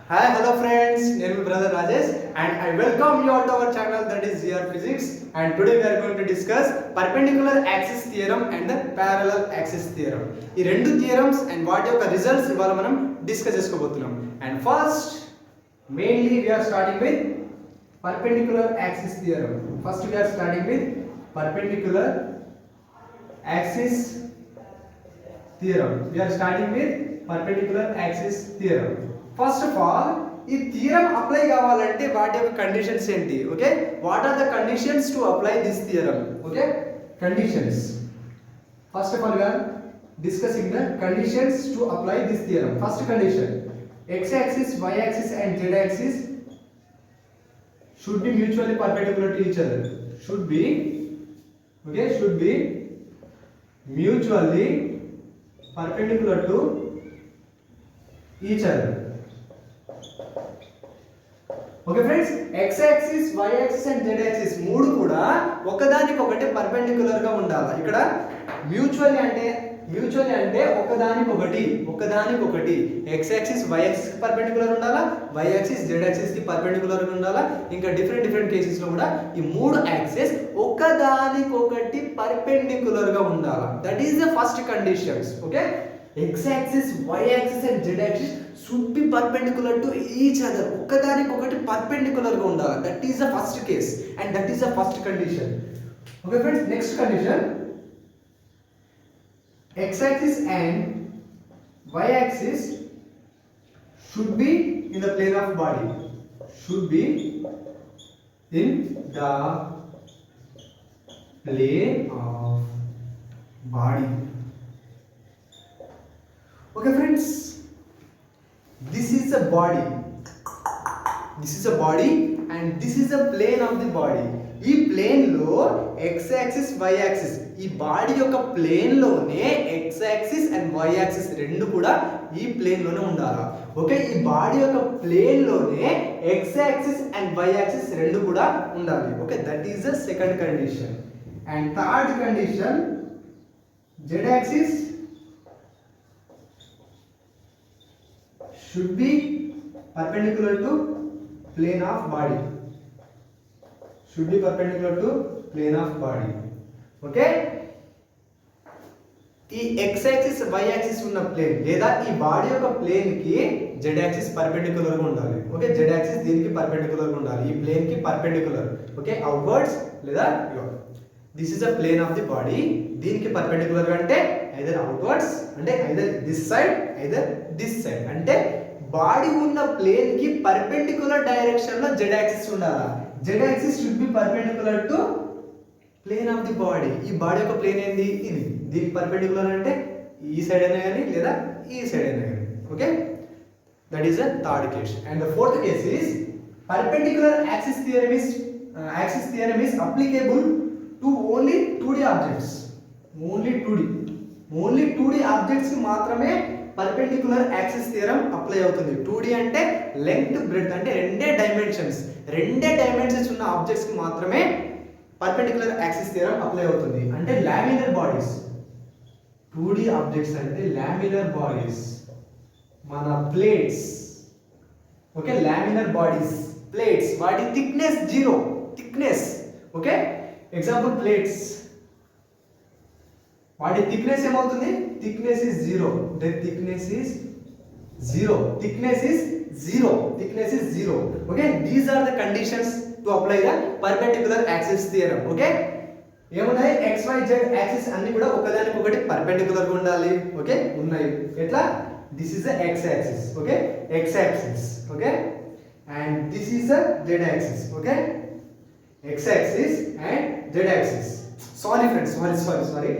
Hi, hello friends. Name is brother Rajesh and I welcome you all to our channel that is ZR Physics. And today we are going to discuss perpendicular axis theorem and the parallel axis theorem. ఈ రెండు theorems and వాటి యొక్క results ఇవాళ మనం discuss చేసుకోబోతున్నాం. And first, mainly we are starting with perpendicular axis theorem. First we are starting with perpendicular axis theorem. We are starting with perpendicular axis theorem. First of all, ఈ theorem apply కావాలంటే వాటి యొక్క conditions ఏంటి? Okay, what are the conditions to apply this theorem? Okay, conditions. First of all గా discussing the conditions to apply this theorem. First condition, x axis, y axis and z axis should be mutually perpendicular to each other. Should be mutually perpendicular to each other. Okay friends, x axis, y axis and z axis మూడు కూడా ఒకదానికొకటి perpendicular గా ఉండాలి. ఇక్కడ mutually అంటే ఒకదానికొకటి x axis y axis కి perpendicular ఉండాలా, y యాక్సిస్ z యాక్సిస్ కి పర్పెండిక్యులర్ గా ఉండాలా. ఇంకా డిఫరెంట్ కేసెస్ లో కూడా ఈ మూడు యాక్సిస్ ఒకదానికొకటి పర్పెండిక్యులర్ గా ఉండాలా. That is the first conditions. Okay, x axis, y axis and z axis should be perpendicular to each other. ఒకదానికొకటి పర్పెండిక్యులర్ గా ఉండాలి. That is the first case and that is the first condition. Okay friends, next condition, x axis and y axis should be in the plane of body. Should be in the plane of body. Okay friends, this is a body and this is a plane of the body. ఈ plane లో x axis, y axis, ఈ body యొక్క plane లోనే x axis and y axis రెండు కూడా ఈ plane లోనే ఉండాలి. ఓకే, ఈ బాడీ యొక్క ప్లేన్ లోనే x axis and y axis రెండు కూడా ఉండాలి. Okay, that is the second condition. And third condition, z axis should be perpendicular to plane of body. Should be perpendicular to plane of body. Okay, ఈ x axis, y axis ఉన్న plane లేదా ఈ body యొక్క plane కి z axis perpendicular గా ఉండాలి. Okay, z axis దీనికి perpendicular గా ఉండాలి, ఈ ప్లేన్ కి పర్పెండిక్యులర్. ఓకే, అవుట్వర్డ్స్ లేదా this is a plane of the body, దీనికి పర్పెండిక్యులర్ గా అంటే ఐదర్ అవుట్వర్డ్స్ అంటే either this side either this side. అంటే బాడీ ఉన్న ప్లేన్ కి పర్పెండిక్యులర్ డైరెక్షన్ లో z యాక్సిస్ ఉండాలి. z axis should be perpendicular to plane of the body. ఈ బాడీ యొక్క ప్లేన్ ఏంది? ఇది. దీనికి పర్పెండిక్యులర్ అంటే ఈ సైడ్ అయినా కానీ లేదా ఈ సైడ్ అయినా కానీ. Okay, that is the third case. And the fourth case is perpendicular axis theorem is applicable to only 2D objects. Only 2D objects కి మాత్రమే పర్పెండిక్యులర్ యాక్సిస్ థియరం అప్లై అవుతుంది. 2D అంటే లెంగ్త్, బ్రెడ్త్ అంటే రెండే dimensions ఉన్న objects కి మాత్రమే perpendicular axis theorem apply అవుతుంది. అంటే లామినర్ బాడీస్, 2D ఆబ్జెక్ట్స్ అంటే లామినర్ బాడీస్, మన plates. Okay, laminar bodies, plates, వాటి థిక్నెస్ 0. ఓకే, ఎగ్జాంపుల్ ప్లేట్స్, వాటి థిక్నెస్ ఏమవుతుంది? Thickness is 0. Okay, these are the conditions to apply the perpendicular axis theorem. Okay, ఏమున్నాయి? x y z axis అన్ని కూడా ఒకదానికొకటి perpendicular గా ఉండాలి. ఓకే, ఉన్నాయి. ఎట్లా? This is the x axis. Okay, x axis. Okay, and this is the z axis. Okay, x axis and z axis. Sorry friends, sorry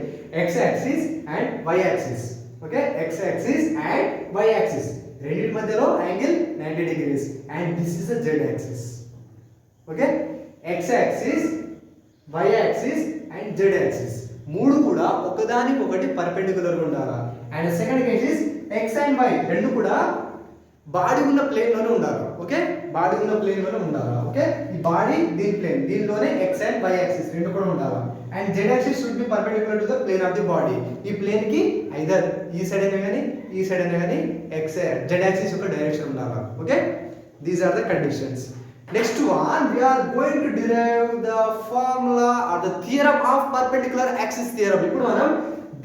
x axis and y axis. Okay, x axis and y axis రెండిటి మధ్యలో angle 90 degrees and this is the z axis. Okay, x axis, y axis and z axis మూడు కూడా ఒకదానికొకటి perpendicular గా ఉండాలి. And second case is x and y రెండు కూడా body ఉన్న ప్లేన్ లోనే ఉండాలి. ఓకే, ఓకే, ఈ బాడీ దీని ప్లేన్, దీనిలోనే x అండ్ y యాక్సిస్ రెండు కూడా ఉండాలి. And z axis should be perpendicular to the plane of the body. ఈ ప్లేన్ కి ఐదర్ ఈ సైడ్ అయినా కానీ ఈ సైడ్ అయినా కానీ z యాక్సిస్ యొక్క డైరెక్షన్ ఉండాలి. Okay, These are the conditions. Next one, we are going to derive the formula or the theorem of perpendicular axis theorem. ఇప్పుడు మనం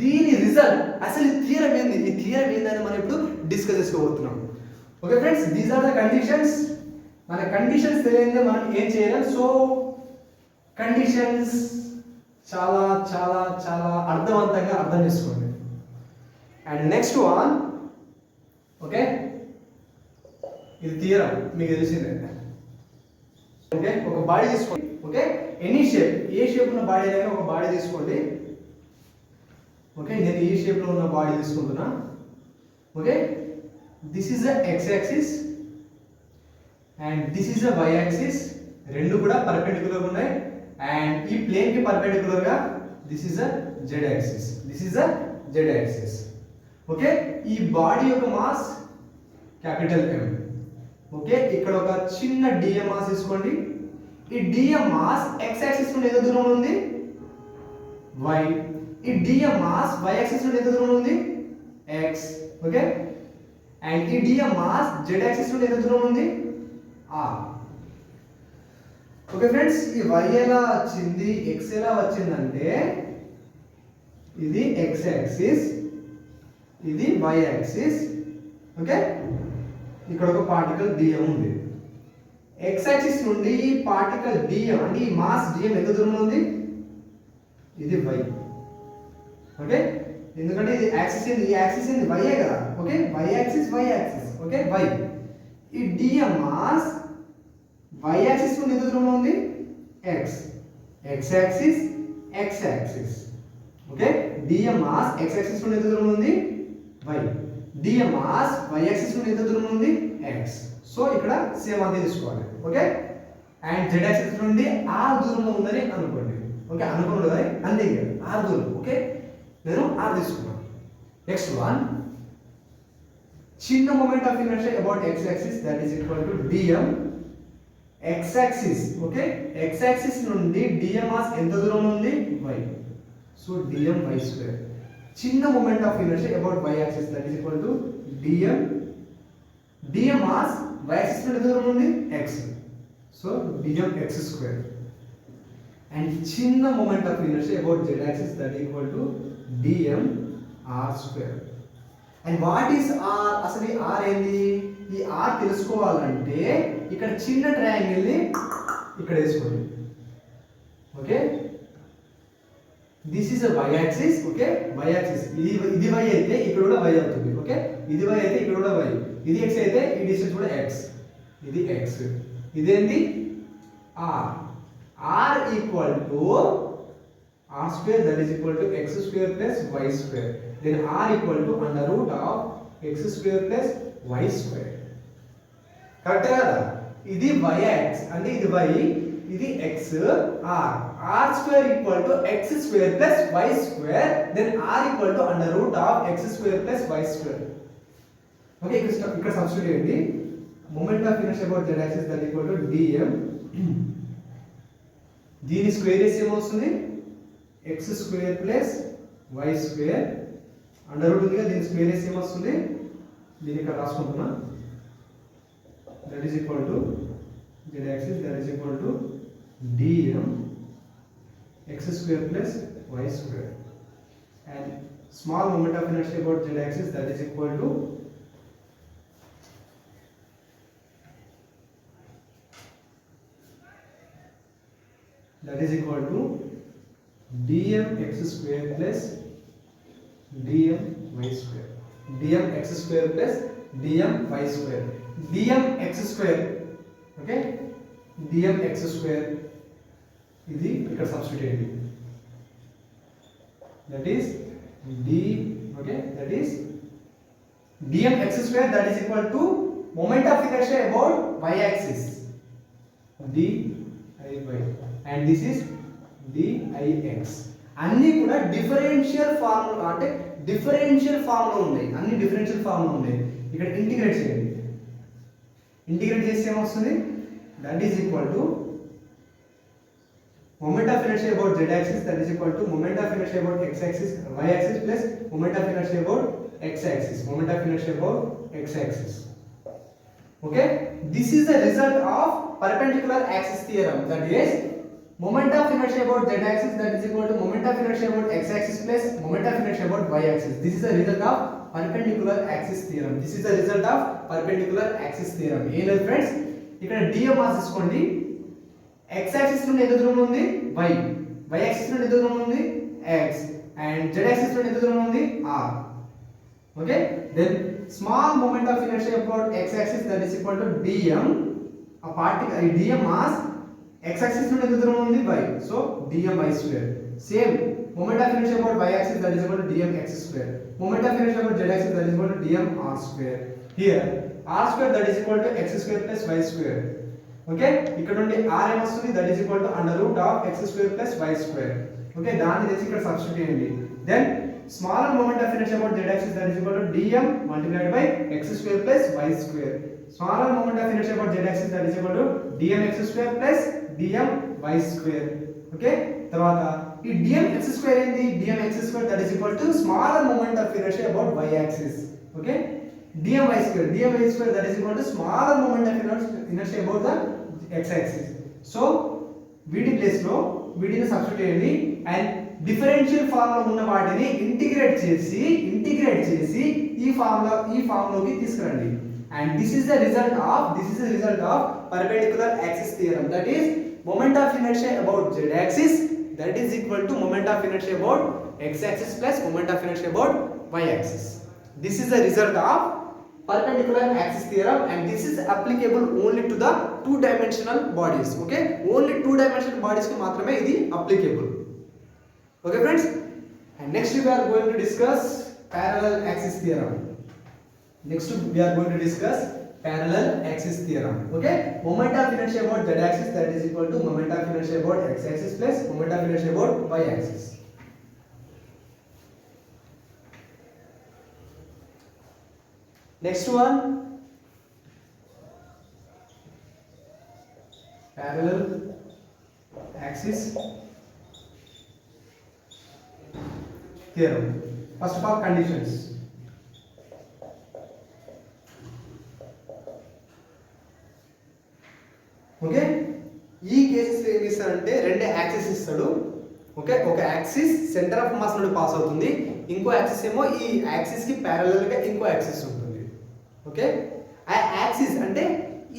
దీని రిజల్ట్ అసలు ఈ థియరం ఏందని మనం ఇప్పుడు డిస్కస్ చేసుకోబోతున్నాం. Okay friends, these are the conditions. మన కండిషన్స్ తెలియదే మనం ఏం చేయలేం. సో కండిషన్స్ చాలా చాలా చాలా అర్థవంతంగా అర్థం చేసుకోండి. అండ్ నెక్స్ట్ వన్, ఓకే, ఇది థియరం మీకు తెలిసిందే. ఓకే, ఒక బాడీ తీసుకోండి. ఓకే, ఎనీ షేప్, ఏ షేప్ ఉన్న బాడీ అయినా ఒక బాడీ తీసుకోండి. ఓకే, నేను ఈ షేప్ లో ఉన్న బాడీ తీసుకుంటున్నా. Okay, this is the x axis and this is the y axis. రెండు కూడా పర్పెండిక్యులర్ ఉన్నాయి. అండ్ ఈ ప్లేన్ కి పర్పెండిక్యులర్ గా this is the z axis. This is the z axis. Okay, ఈ బాడీ యొక్క మాస్ క్యాపిటల్ M. ఓకే, ఇక్కడ ఒక చిన్న dm మాస్ తీసుకోండి. ఈ dm మాస్ x యాక్సిస్ నుండి ఎంత దూరంలో ఉంది? y. ఈ dm మాస్ y యాక్సిస్ నుండి ఎంత దూరంలో ఉంది? x. ఓకే, అండ్ ఈ dm మాస్ z యాక్సిస్ నుండి ఎంత దూరంలో ఉంది? r. ఓకే ఫ్రెండ్స్, ఈ y ఎలా వచ్చింది, x ఎలా వచ్చిందంటే ఇది x యాక్సిస్, ఇది y యాక్సిస్. ఓకే, ఇక్కడ ఒక పార్టికల్ dm ఉంది. x యాక్సిస్ నుండి ఈ పార్టికల్ dm అంటే ఈ మాస్ dm ఎంత దూరంలో ఉంది? ఇది y. ఓకే, ఎందుకంటే ఇది యాక్సిస్ ఏంది, ఈ యాక్సిస్ ఏంది y ఏ కదా. Okay, y axis y axis. Okay, y. ఈ dm మాస్ y యాక్సిస్ నుండి ఎంత దూరంలో ఉంది? x. x axis x axis. Okay, dm mass x axis నుండి ఎంత దూరంలో ఉంది? y. dm mass y axis నుండి ఎంత దూరంలో ఉంది? x. సో ఇక్కడ సేమ్ అదే తీసుకోవాలి. ఓకే, అండ్ z యాక్సిస్ నుండి r దూరంలో ఉందని అనుకోండి. ఓకే, అనుకోండి కదా, అంతే కదా, r దూరం. ఓకే, నేను r తీసుకున్నాను. నెక్స్ట్ వన్, చిన్న moment of inertia about x axis that is equal to dm x axis. Okay, x axis నుండి dm మాస్ ఎంత దూరంలో ఉంది? y. So dm y square. చిన్న moment of inertia about y axis that is equal to dm mass y axis నుండి ఎంత దూరంలో ఉంది? x. So dm x square. And చిన్న moment of inertia about z axis that equal to dm r square. And what is r? అసలు ఈ r ఏంది? ఈ r తెలుసుకోవాలంటే ఇక్కడ చిన్న ట్రయాంగిల్ ని ఇక్కడ వేసుకోండి. Okay, this is a y axis. Okay, y axis ఇది y అయితే ఇక్కడ కూడా y అవుతుంది. ఓకే, ఇది y అయితే ఇక్కడ కూడా y. ఇది x అయితే ఈ డిస్టెన్స్ కూడా x. ఇది x. ఇదేంటి? r. r equal to r square that is equal to x square plus y square. Then r equal to under root of x square plus y square. Correct కదా? ఇది y axis అంటే ఇది y, ఇది x, r. r square equal to x square plus y square. Then r equal to under root of x square plus y square. Okay, ఇక్కడ substitute చేయండి. Moment of inertia about z axis that equal to dm. దీని square చేస్తే ఏమొస్తుంది? x square plus y square. Under root ఉంది కదా, దీని square చేస్తే ఏమొస్తుంది? దీన్ని ఇక్కడ రాసుకుంటున్నా. That is equal to z axis that is equal to dm x square plus y square. And small moment of inertia about z axis that is equal to dm x square plus dm y square. dm x square plus dm y square. dm x square. Okay, dm x square ఇది ఇక్కడ substitute చేయండి. That is d. Okay, that is dm x square that is equal to moment of inertia about y axis d I y and this is dix. అన్ని కూడా differential form అంటే differential form లో ఉన్నాయి. అన్ని differential form లో ఉన్నాయి. ఇక్కడ integrate చేయండి. ఇంటిగ్రేట్ చేస్తే ఏమొస్తుంది? That is equal to moment of inertia about z axis that is equal to moment of inertia about x axis y axis plus moment of inertia about x axis. moment of inertia about x axis. Okay, this is the result of perpendicular axis theorem, that is moment of inertia about z axis that is equal to moment of inertia about x axis plus moment of inertia about y axis. This is the result of perpendicular axis theorem. This is the result of perpendicular axis theorem. ఏం లేదు friends, ఇక్కడ dm mass తీసుకోండి. x axis నుండి ఎంత దూరం ఉంది y, y axis నుండి ఎంత దూరం ఉంది x, and z axis నుండి ఎంత దూరం ఉంది r. Okay, then small moment of inertia about x axis that is equal to dm, a particle dm mass x axis నుండి ఎంత దూరం ఉంది y, so dm y square. Same moment of inertia about y axis that is equal to dm x square, moment of inertia about z axis that is equal to dm r square. Here r square that is equal to x square plus y square. Okay, ఇక్కడ నుండి r ఏం వస్తుంది, that is equal to under root of x square plus y square. Okay, దాన్ని తెచ్చి ఇక్కడ substitute చేయండి. Then smaller moment of inertia about z axis that is equal to dm multiplied by x square plus y square. Smaller moment of inertia about z axis that is equal to dm x square plus dm y square. Okay, తర్వాత ఈ dm x square ఏంది, dm x square that is equal to smaller moment of inertia about y axis. Okay, dm y square that is equal to smaller moment of inertia about the x axis. So వీటి place లో వీటిని substitute చేయండి and differential form లో ఉన్న వాటిని integrate చేసి ఈ form లోకి తీసుకురండి. And this is the result of perpendicular axis theorem, that is moment of inertia about z axis that is equal to moment of inertia about x axis plus moment of inertia about y axis. This is the result of perpendicular axis theorem and this is applicable only to the two dimensional bodies. Okay, only two dimensional bodies ki maatrame idi applicable. Okay friends, and next we are going to discuss parallel axis theorem. Parallel axis theorem. Okay, moment of inertia about z axis that is equal to moment of inertia about x axis plus moment of inertia about y axis. Next one, parallel axis theorem. First of all, conditions. Okay, ఈ cases ఏం ఇస్తారంటే రెండు axis ఇస్తాడు. Okay, ఒక axis centre of mass నుండి pass అవుతుంది, ఇంకో axis ఏమో ఈ యాక్సిస్ కి ప్యారలల్ గా ఇంకో యాక్సిస్ ఉంటుంది. ఓకే, ఆ యాక్సిస్ అంటే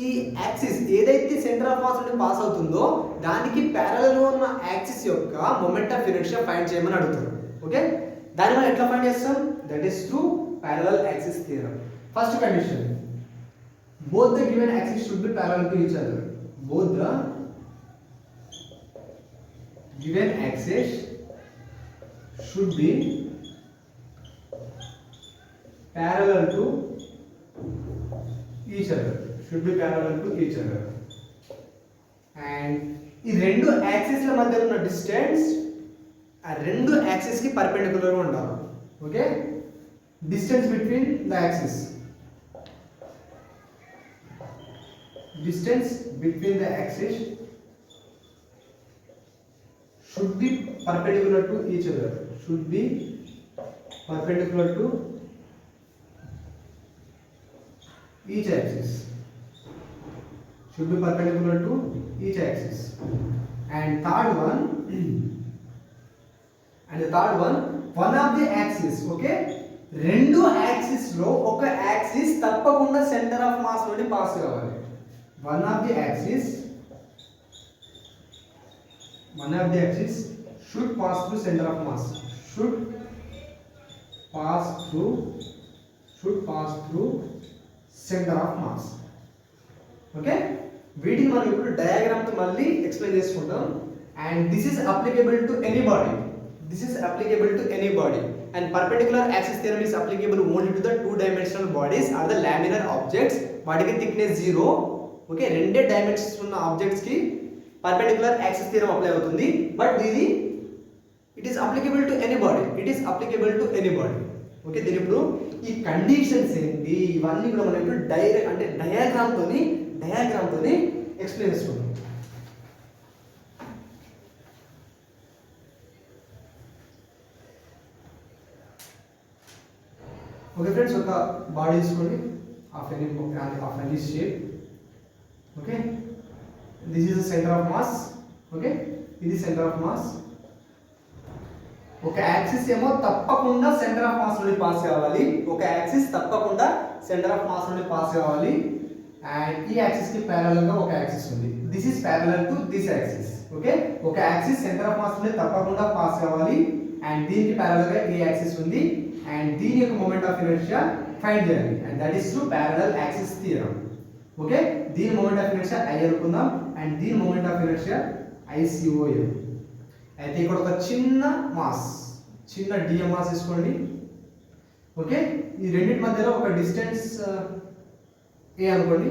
ఈ యాక్సిస్ ఏదైతే సెంటర్ ఆఫ్ మాస్ నుండి పాస్ అవుతుందో దానికి ప్యారలల్ గా ఉన్న యాక్సిస్ యొక్క మొమెంట్ ఆఫ్ ఇనర్షియా ఫైండ్ చేయమని అడుగుతారు. ఓకే, దాన్ని మనం ఎట్లా ఫైండ్ చేస్తాం, that is through parallel axis theorem. First condition, both the given axes should be parallel to each other. Both the given axes should be parallel to each other. And ఈ రెండు axis ల మధ్య ఉన్న distance ఆ రెండు axis కి perpendicular గా ఉండాలి. Okay, distance between the axis should be perpendicular to each other. Each axis should be perpendicular to each axis. And third one, one of the axis. Okay, రెండు axis లో ఒక axis తప్పకుండా centre of mass నుండి pass కావాలి. One of the axis should pass through center of mass. Should pass through center of mass. Okay, వీటిని మనం ఇప్పుడు diagram తో మళ్ళీ ఎక్స్ప్లెయిన్ చేసుకుంటాం. And this is applicable to anybody. And perpendicular axis theorem is applicable only to the two dimensional bodies or the laminar objects. వాటికి thickness 0. Okay, రెండే dimensions ఉన్న objects కి పర్పెండిక్యులర్ యాక్సిస్ థియరం అప్లై అవుతుంది. But ఇది it is applicable to anybody. Okay, దీని ఇప్పుడు ఈ conditions ఏంటి ఇవన్నీ కూడా మనం ఇప్పుడు డయాగ్రామ్ తోని ఎక్స్ప్లెయిన్ చేసుకుంటాం. ఓకే ఫ్రెండ్స్, ఒక బాడీ తీసుకోండి. of any shape. Okay, this is the center of mass. Okay, ఇది center of mass. ఒక యాక్సిస్ ఏమో తప్పకుండా సెంటర్ ఆఫ్ మాస్ నుండి పాస్ కావాలి, ఒక యాక్సిస్ తప్పకుండా సెంటర్ ఆఫ్ మాస్ నుండి పాస్ కావాలి. అండ్ ఈ యాక్సిస్ కి ప్యారలల్ గా ఒక యాక్సిస్ ఉంది, this is parallel to this axis. Okay, ఒక యాక్సిస్ సెంటర్ ఆఫ్ మాస్ నుండి తప్పకుండా పాస్ కావాలి అండ్ దీనికి ప్యారలల్ గా ఈ యాక్సిస్ ఉంది అండ్ దీని యొక్క మొమెంట్ ఆఫ్ ఇనర్షియా ఫైండ్ చేయాలి and that is through parallel axis theorem. Okay, దీని మొమెంట్ ఆఫ్ ఇనర్షియా I అనుకుందాం అండ్ దీని మొమెంట్ ఆఫ్ ఇనర్షియా ICOM. అయితే ఇక్కడ ఒక చిన్న మాస్, చిన్న dm మాస్ తీసుకోండి. ఓకే, ఈ రెండింటి మధ్యలో ఒక డిస్టెన్స్ a అనుకోండి.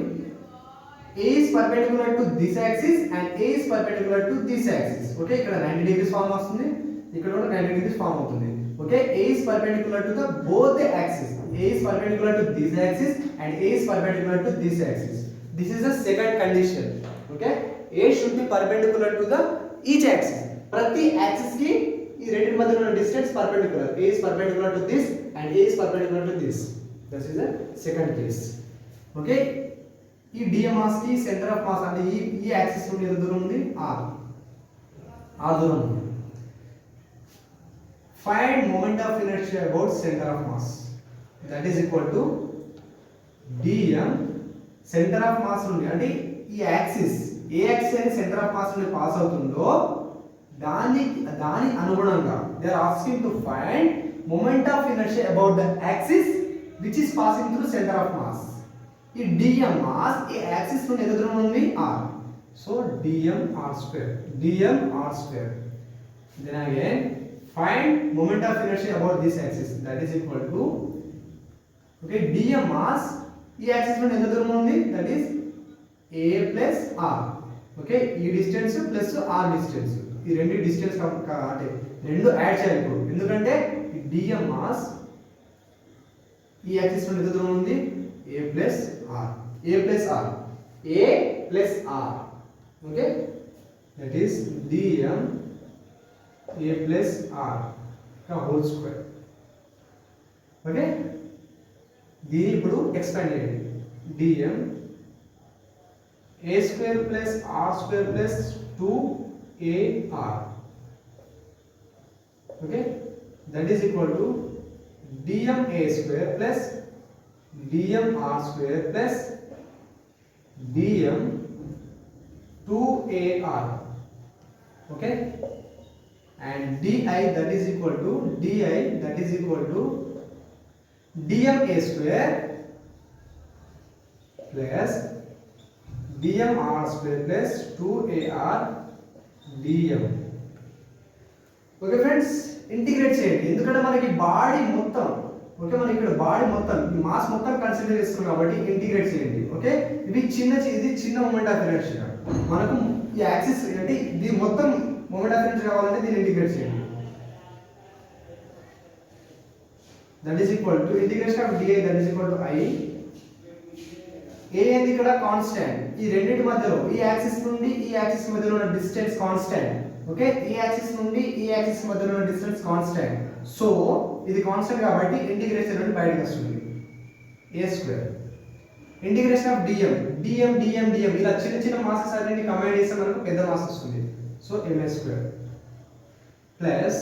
A is perpendicular to this axis and A is perpendicular to this axis. Okay, ఇక్కడ 90 degrees ఫార్మ్ వస్తుంది, ఇక్కడ కూడా 90 degrees ఫార్మ్ అవుతుంది. Okay, A is perpendicular to the both the axis. A is perpendicular to this axis and A is perpendicular to this axis. This is the second condition. Okay, A should be perpendicular to the each axis. ప్రతి axis కి ఈ రెండింటి మధ్యలో ఉన్న distance perpendicular. A is perpendicular to this and A is perpendicular to this. This is the second case. Okay, ఈ dm mass కి centre of mass అంటే ఈ యాక్సిస్ నుండి ఎంత దూరం ఉంది? r దూరం ఉంది. Find moment of inertia about center of mass. That is equal to dm centre of mass నుండి అంటే ఈ యాక్సిస్ ఏ యాక్సిస్ అనేది సెంటర్ ఆఫ్ మాస్ నుండి పాస్ అవుతుందో దాని అనుగుణంగా they are asking to find moment of inertia about the axis which is passing through center of mass. ఈ dm మాస్ ఈ యాక్సిస్ నుండి ఎంత దూరం ఉంది? r. So dm r square. Then again find moment of inertia about this axis, that is equal to okay dm mass ఈ axis నుండి ఎంత దూరం ఉంది? That is a plus r. Okay, ఈ డిస్టెన్స్ ప్లస్ r డిస్టెన్స్, ఈ రెండు distance అంటే రెండు యాడ్ చేయాలి ఇప్పుడు, ఎందుకంటే ఈ dm మాస్ ఈ యాక్సిస్ నుండి ఎంత దూరం ఉంది? a plus r. Okay, that is dm a plus r का whole square. Okay, దీని ఇప్పుడు ఎక్స్పాండ్ చేయండి. dm a square plus r square plus 2ar. Okay, that is equal to dm a square plus dm r square plus dm 2ar. Okay, and di that is equal to dm a square plus dm r square plus 2ar dm. Okay friends, integrate చేయండి ఎందుకంటే మనకి body మొత్తం, okay మనకి ఇక్కడ body మొత్తం ఈ mass మొత్తం consider చేస్తున్నాం కాబట్టి ఇంటిగ్రేట్ చేయండి. ఓకే, ఇది చిన్న మూమెంట్ ఆఫ్ ఇనర్షియా, మనకు ఈ యాక్సిస్ అంటే ఇది మొత్తం మూమెంట్ ఆఫ్ ఇనర్షియా కావాలంటే దీన్ని ఇంటిగ్రేట్ చేయండి. That is equal to integration of di that is equal to i. a అనేది ఇక్కడ కాన్స్టాంట్, ఈ రెండింటి మధ్యలో ఈ యాక్సిస్ నుండి ఈ యాక్సిస్ మధ్యలో ఉన్న డిస్టెన్స్ కాన్స్టాంట్. ఓకే, ఈ యాక్సిస్ నుండి ఈ యాక్సిస్ మధ్యలో ఉన్న డిస్టెన్స్ కాన్స్టాంట్. సో ఇది కాన్స్టాంట్ కాబట్టి ఇంటిగ్రేషన్ నుండి బయటకు వస్తుంది a square. Integration of dm ఇలా చిన్న మాసెస్ అన్నిటిని కంబైన్ చేస్తే మనకు పెద్ద మాస్ వస్తుంది. So ma square plus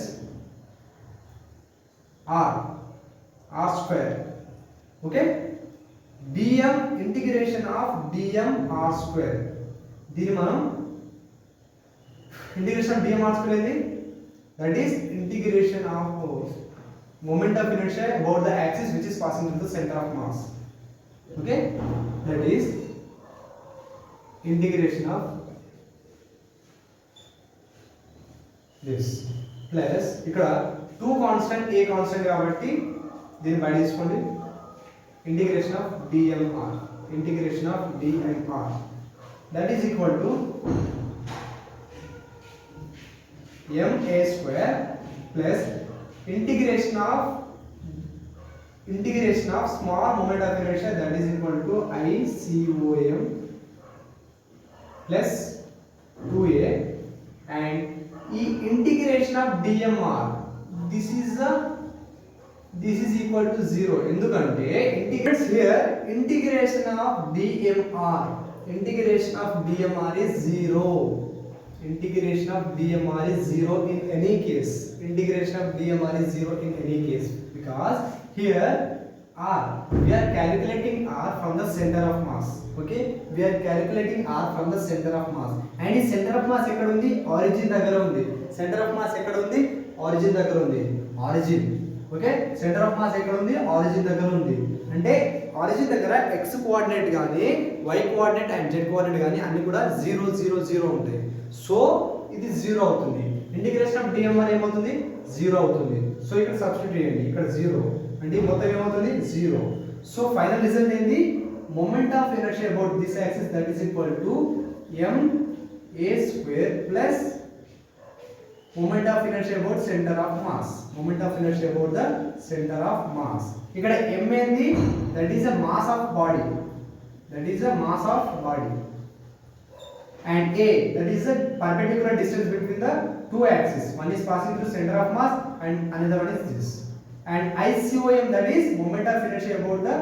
r square. Okay, dm integration of dm r square, దీన్ని మనం integration of dm r square ఏంది? That is integration of moment of inertia about the axis which is passing through the center of mass. Okay, that is integration of this plus ఇక్కడ 2 constant a constant కాబట్టి దీన్ని బయట తీసుకోండి. Integration of dmr, that is equal to ma square plus integration of small moment of inertia, that is equal to ICOM plus 2a, and integration of dmr, this is the this is equal to 0 ఎందుకంటే integrates here integration of BMR is 0. Integration of BMR is 0 in any case. Integration of BMR is 0 in any case because here R, we are calculating R from the center of mass. Okay, we are calculating R from the center of mass. And the center of mass ekkada undi? Origin daggara undi. Center of mass ekkada undi? Origin daggara undi. Origin. Okay, center of mass ekkada undi? Origin daggara undi. అంటే origin దగ్గర x coordinate గానీ y coordinate and z coordinate గానీ అన్ని కూడా 0 0 0 ఉంటాయి. So ఇది 0 అవుతుంది. Integration of DMR ఏమవుతుంది? 0 అవుతుంది. సో ఇక్కడ సబ్స్టిట్యూట్ చేయండి. ఇక్కడ 0 అంటే మొత్తం ఏమవుతుంది? 0. సో ఫైనల్ రిజల్ట్ ఏంది? Moment of inertia about this axis that is equal to ma² plus moment of inertia about center of mass. Moment of inertia about the center of mass. ఇక్కడ m ఏంది? That is a mass of body. That is a mass of body. And a, that is the perpendicular distance between the two axes. One is passing through center of mass and another one is this. And ICOM, that is moment of inertia about the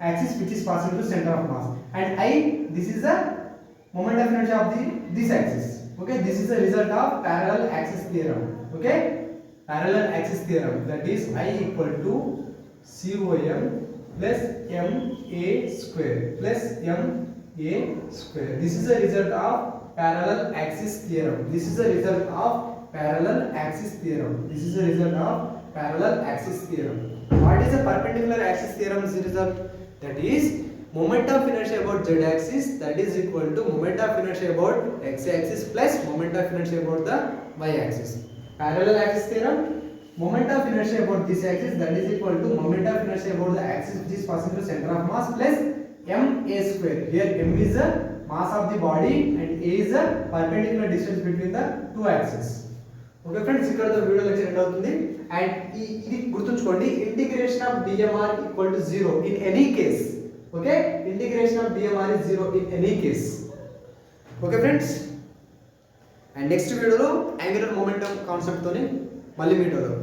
axis which is passing through center of mass. And I, this is the moment of inertia of this axis. Okay, this is the result of parallel axis theorem. Okay, parallel axis theorem, that is I equal to COM plus MA² plus MA². This is the result of parallel axis theorem. This is the result of parallel axis theorem. This is the result of parallel axis theorem. What is the perpendicular axis theorem's result? That is moment of inertia about z axis, that is equal to moment of inertia about x axis plus moment of inertia about the y axis. Parallel axis theorem, moment of inertia about this axis, that is equal to moment of inertia about the axis which is passing through center of mass plus ma². Here m is the mass of the body and a is the perpendicular distance between the two axes. Okay friends, ఇక్కడ video lecture end అవుతుంది. And ఇది గుర్తుంచుకోండి, integration of DMR equal to 0 in any case. Okay, integration of DMR is 0 in any case. Okay friends, and next వీడియోలో angular momentum concept తోని మళ్ళీ meet అవుదాం.